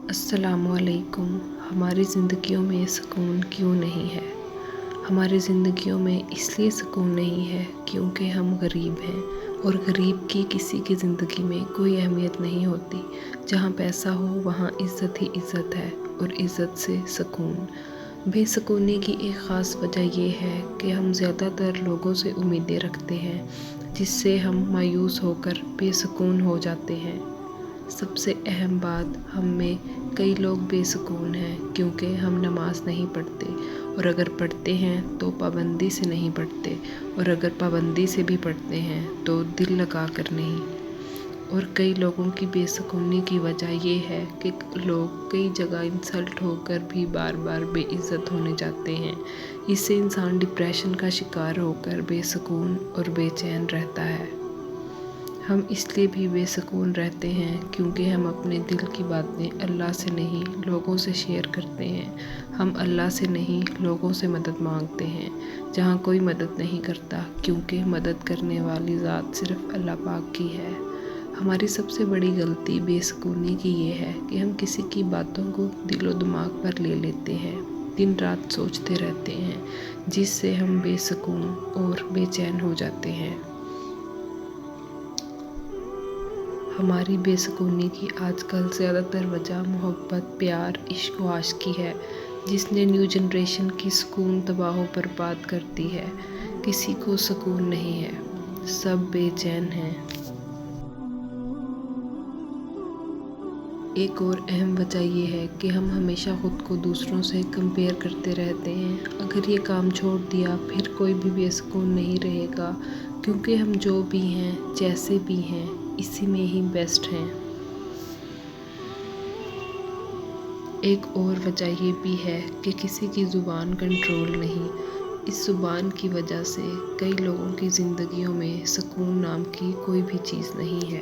السلام علیکم۔ ہماری زندگیوں میں سکون کیوں نہیں ہے؟ ہماری زندگیوں میں اس لیے سکون نہیں ہے کیونکہ ہم غریب ہیں، اور غریب کی کسی کی زندگی میں کوئی اہمیت نہیں ہوتی۔ جہاں پیسہ ہو وہاں عزت ہی عزت ہے، اور عزت سے سکون۔ بے سکونی کی ایک خاص وجہ یہ ہے کہ ہم زیادہ تر لوگوں سے امیدیں رکھتے ہیں، جس سے ہم مایوس ہو کر بے سکون ہو جاتے ہیں۔ سب سے اہم بات، ہم میں کئی لوگ بے سکون ہیں کیونکہ ہم نماز نہیں پڑھتے، اور اگر پڑھتے ہیں تو پابندی سے نہیں پڑھتے، اور اگر پابندی سے بھی پڑھتے ہیں تو دل لگا کر نہیں۔ اور کئی لوگوں کی بے سکونی کی وجہ یہ ہے کہ لوگ کئی جگہ انسلٹ ہو کر بھی بار بار بے عزت ہونے جاتے ہیں۔ اس سے انسان ڈپریشن کا شکار ہو کر بے سکون اور بے چین رہتا ہے۔ ہم اس لیے بھی بے سکون رہتے ہیں کیونکہ ہم اپنے دل کی باتیں اللہ سے نہیں لوگوں سے شیئر کرتے ہیں۔ ہم اللہ سے نہیں لوگوں سے مدد مانگتے ہیں، جہاں کوئی مدد نہیں کرتا، کیونکہ مدد کرنے والی ذات صرف اللہ پاک کی ہے۔ ہماری سب سے بڑی غلطی بے سکونی کی یہ ہے کہ ہم کسی کی باتوں کو دل و دماغ پر لے لیتے ہیں، دن رات سوچتے رہتے ہیں، جس سے ہم بے سکون اور بے چین ہو جاتے ہیں۔ ہماری بے سکونی کی آج کل زیادہ تر وجہ محبت، پیار، عشق و عاشقی ہے، جس نے نیو جنریشن کی سکون تباہ و برباد کر دی ہے۔ کسی کو سکون نہیں ہے، سب بے چین ہیں۔ ایک اور اہم وجہ یہ ہے کہ ہم ہمیشہ خود کو دوسروں سے کمپیئر کرتے رہتے ہیں۔ اگر یہ کام چھوڑ دیا پھر کوئی بھی بے سکون نہیں رہے گا، کیونکہ ہم جو بھی ہیں، جیسے بھی ہیں، اسی میں ہی بیسٹ ہیں۔ ایک اور وجہ یہ بھی ہے کہ کسی کی زبان کنٹرول نہیں۔ اس زبان کی وجہ سے کئی لوگوں کی زندگیوں میں سکون نام کی کوئی بھی چیز نہیں ہے۔